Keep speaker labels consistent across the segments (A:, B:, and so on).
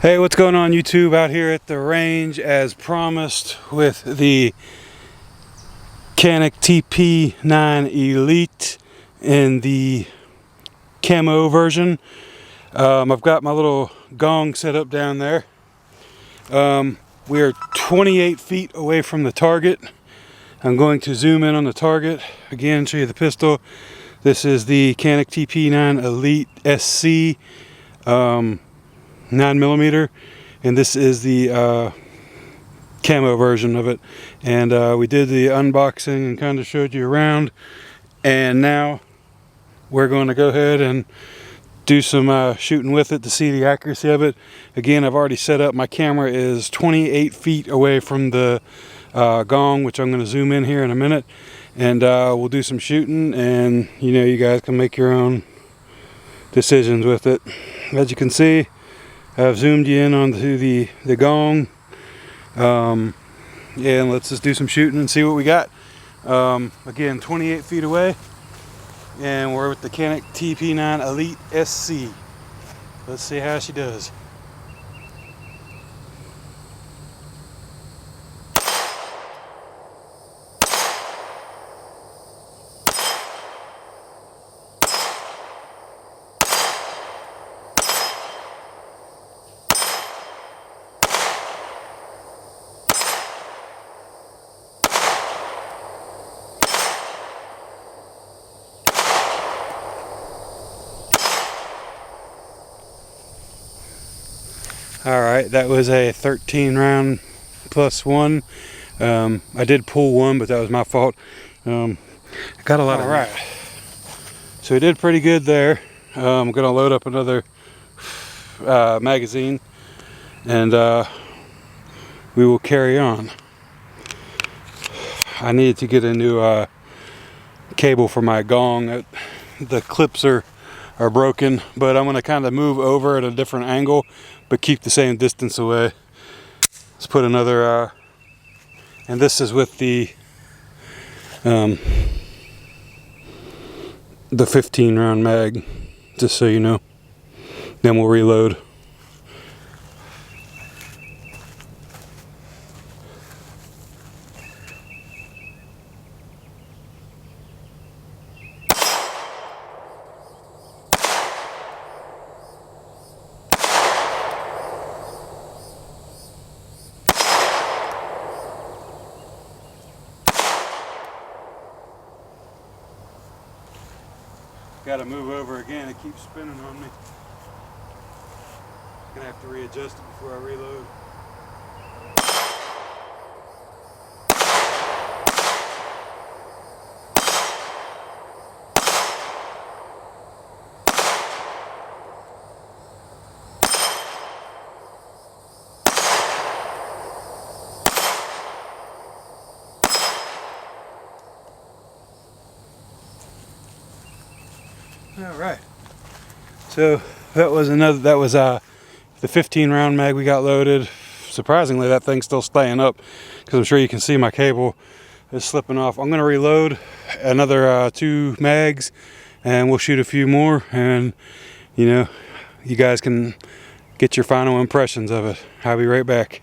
A: Hey, what's going on YouTube? Out here at the range as promised with the Canik Tp9 Elite in the camo version. I've got my little gong set up down there. We are 28 feet away from the target. I'm going to zoom in on the target again, show you the pistol. This is the Canik Tp9 Elite SC 9mm, and this is the camo version of it. And we did the unboxing and kind of showed you around, and now we're going to go ahead and do some shooting with it to see the accuracy of it. Again, I've already set up, my camera is 28 feet away from the gong, which I'm going to zoom in here in a minute, and we'll do some shooting, and you guys can make your own decisions with it. As you can see, I've zoomed you in onto the gong. Yeah, and let's just do some shooting and see what we got. Again, 28 feet away, and we're with the Canik Tp9 Elite SC. Let's see how she does. Alright, that was a 13 round plus one. I did pull one, but that was my fault. I got a lot of... Alright, so we did pretty good there. I'm going to load up another magazine, and we will carry on. I needed to get a new cable for my gong. The clips are broken, but I'm going to kind of move over at a different angle but keep the same distance away. Let's put another and this is with the 15 round mag, just so you know. Then we'll reload. Got to move over again, it keeps spinning on me. Gonna have to readjust it before I reload. All right, so that was the 15 round mag we got loaded. Surprisingly, that thing's still staying up, because I'm sure you can see my cable is slipping off. I'm going to reload another 2 mags, and we'll shoot a few more, and you guys can get your final impressions of it. I'll be right back.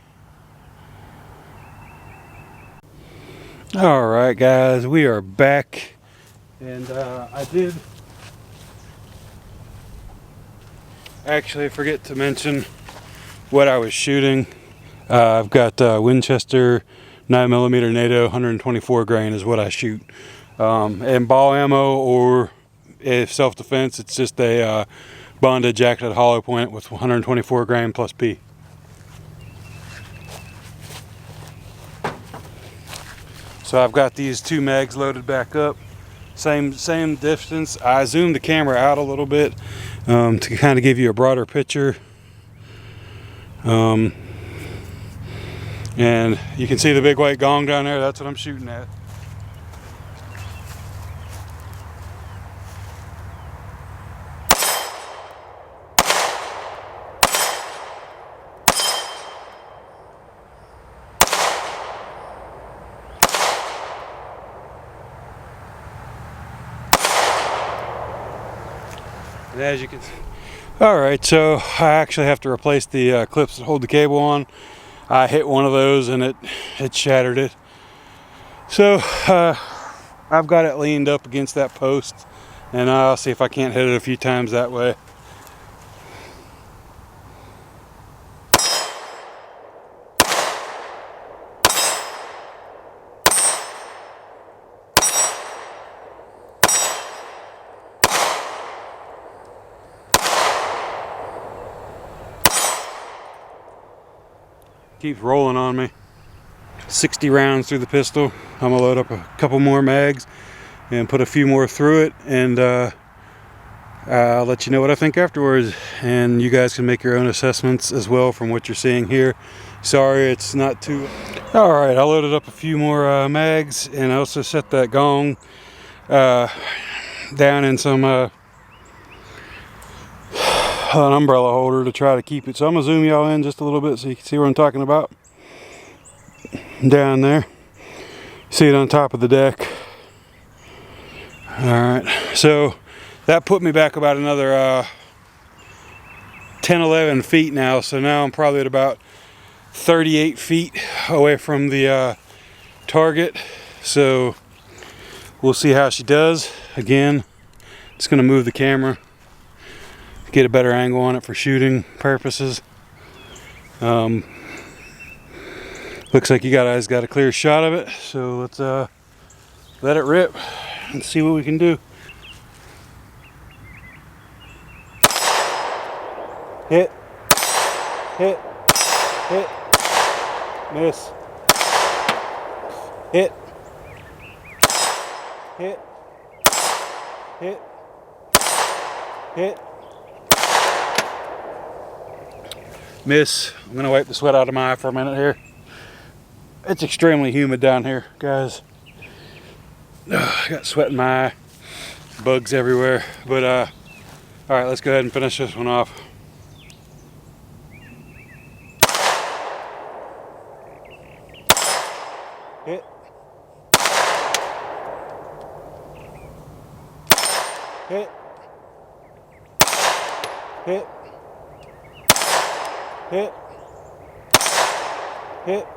A: All right, guys, we are back, and I did actually forget to mention what I was shooting. I've got Winchester 9mm NATO 124 grain is what I shoot. And ball ammo, or if self-defense, it's just a bonded jacketed hollow point with 124 grain plus P. So I've got these 2 mags loaded back up. Same distance. I zoomed the camera out a little bit to kind of give you a broader picture. And you can see the big white gong down there. That's what I'm shooting at. And as you can Alright, so I actually have to replace the clips that hold the cable on. I hit one of those and it shattered it. So I've got it leaned up against that post, and I'll see if I can't hit it a few times that way. Keeps rolling on me. 60 rounds through the pistol. I'm gonna load up a couple more mags and put a few more through it, and I'll let you know what I think afterwards, and you guys can make your own assessments as well from what you're seeing here. Sorry it's not too... Alright, I loaded up a few more mags, and I also set that gong down in some an umbrella holder to try to keep it. So I'm gonna zoom y'all in just a little bit so you can see what I'm talking about. Down there, see it on top of the deck. Alright, so that put me back about another 10-11 feet now. So now I'm probably at about 38 feet away from the target. So we'll see how she does. Again, just gonna move the camera, get a better angle on it for shooting purposes. Looks like you guys got a clear shot of it, so let's let it rip and see what we can do. Hit, hit, hit, miss, hit, hit, hit, hit, miss. I'm gonna wipe the sweat out of my eye for a minute here. It's extremely humid down here, guys. I got sweat in my eye, bugs everywhere. But all right, let's go ahead and finish this one off. Hit, hit, hit, hit, hit.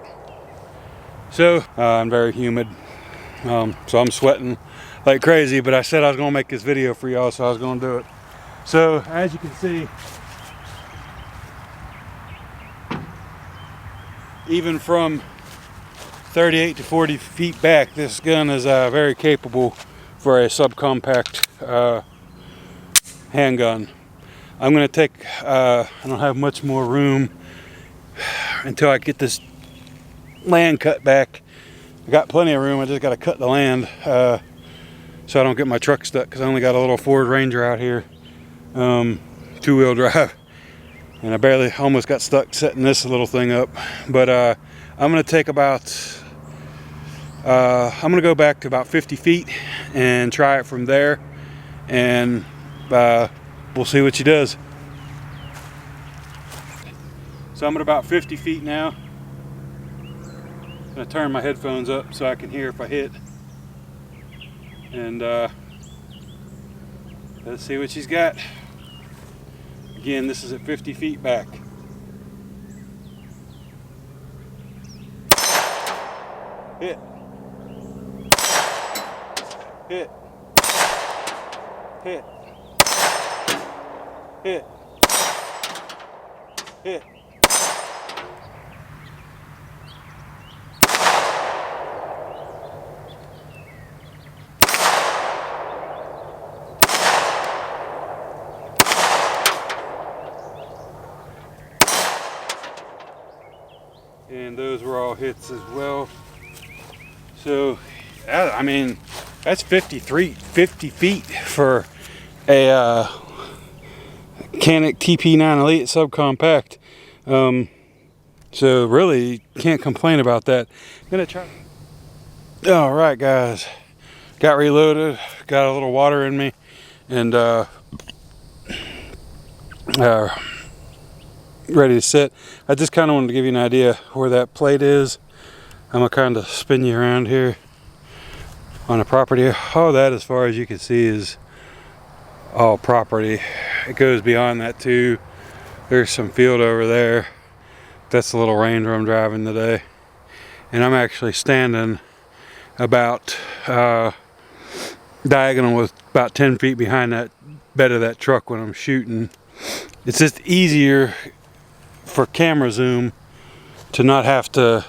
A: So I'm very humid, so I'm sweating like crazy, but I said I was gonna make this video for y'all, so I was gonna do it. So as you can see, even from 38 to 40 feet back, this gun is very capable for a subcompact handgun. I'm gonna take, I don't have much more room until I get this land cut back. I got plenty of room, I just got to cut the land so I don't get my truck stuck, because I only got a little Ford Ranger out here, two-wheel drive, and I barely almost got stuck setting this little thing up. But I'm going to take about I'm going to go back to about 50 feet and try it from there, and we'll see what she does. So I'm at about 50 feet now. I'm going to turn my headphones up so I can hear if I hit. And let's see what she's got. Again, this is at 50 feet back. Hit. Hit. Hit. Hit. Hit. And those were all hits as well. So, I mean, that's 50 feet for a Canik Tp9 Elite subcompact. So really, can't complain about that. I'm gonna try. All right, guys, got reloaded, got a little water in me, and ready to sit. I just kind of wanted to give you an idea where that plate is. I'm gonna kind of spin you around here on the property. All that, as far as you can see, is all property. it goes beyond that too. There's some field over there. That's the little Ranger I'm driving today. And I'm actually standing about diagonal with about 10 feet behind that bed of that truck when I'm shooting. It's just easier for camera zoom to not have to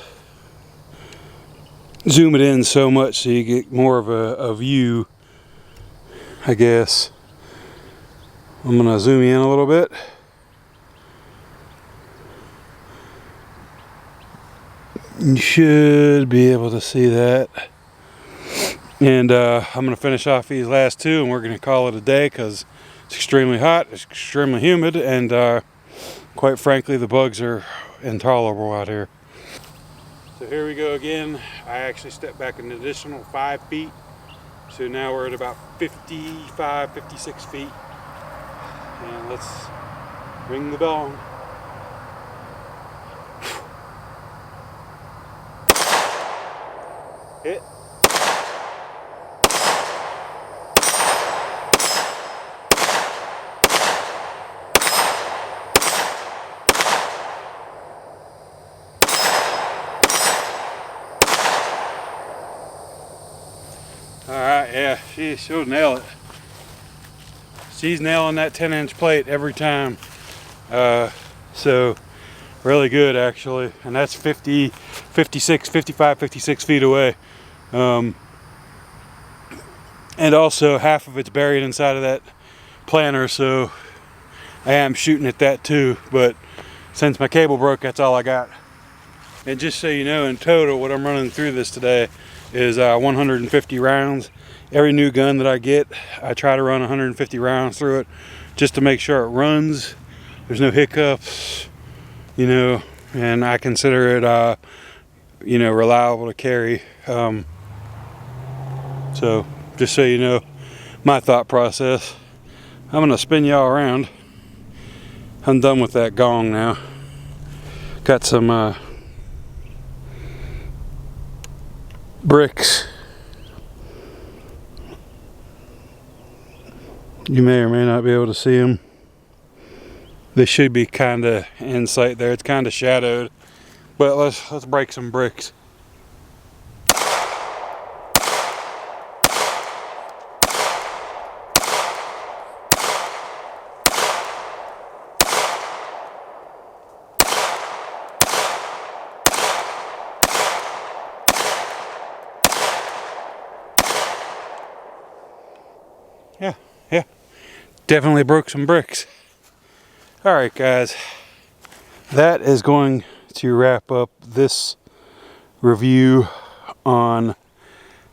A: zoom it in so much so you get more of a view, I guess. I'm gonna zoom in a little bit. You should be able to see that. And I'm gonna finish off these last two and we're gonna call it a day because it's extremely hot, it's extremely humid, and quite frankly the bugs are intolerable out here. So here we go again. I actually stepped back an additional 5 feet. So now we're at about 55, 56 feet. And let's ring the bell. Hit. Alright, yeah, she'll nail it. She's nailing that 10-inch plate every time. So really good actually. And that's 50, 56, 55, 56 feet away. And also half of it's buried inside of that planter, so I am shooting at that too. But since my cable broke, that's all I got. And just so you know, in total, what I'm running through this today is 150 rounds. Every new gun that I get, I try to run 150 rounds through it just to make sure it runs. There's no hiccups, you know, and I consider it, you know, reliable to carry. So just so you know my thought process. I'm gonna spin y'all around. I'm done with that gong now. Got some bricks. You may or may not be able to see them. They should be kind of in sight there. It's kind of shadowed, but let's break some bricks. Yeah, definitely broke some bricks. All right, guys, that is going to wrap up this review on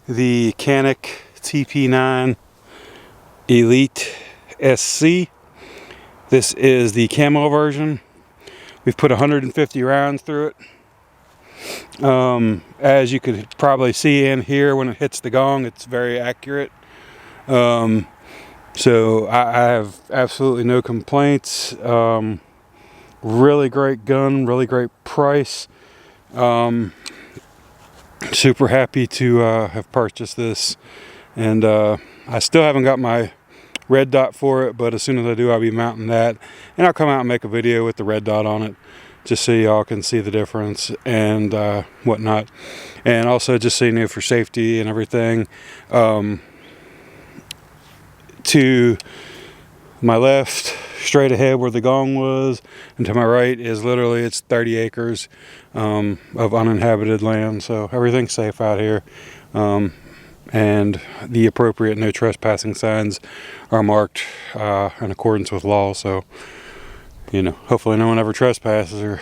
A: the Canik Tp9 Elite SC. This is the camo version. We've put 150 rounds through it. As you could probably see and hear when it hits the gong, it's very accurate. So I have absolutely no complaints. Really great gun, really great price. Super happy to have purchased this, and I still haven't got my red dot for it, but as soon as I do, I'll be mounting that, and I'll come out and make a video with the red dot on it, just so y'all can see the difference and whatnot. And also just so you know, for safety and everything, to my left, straight ahead where the gong was, and to my right is literally, it's 30 acres of uninhabited land, so everything's safe out here. And the appropriate no trespassing signs are marked in accordance with law, so you know, hopefully no one ever trespasses, or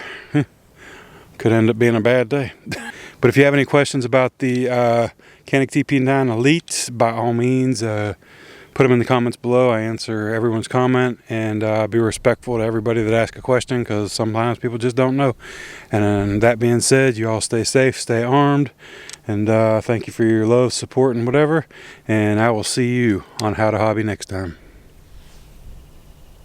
A: could end up being a bad day. But if you have any questions about the Canik Tp9 Elite, by all means put them in the comments below. I answer everyone's comment, and be respectful to everybody that asks a question, because sometimes people just don't know. And that being said, you all stay safe, stay armed, and thank you for your love, support, and whatever. And I will see you on How to Hobby next time.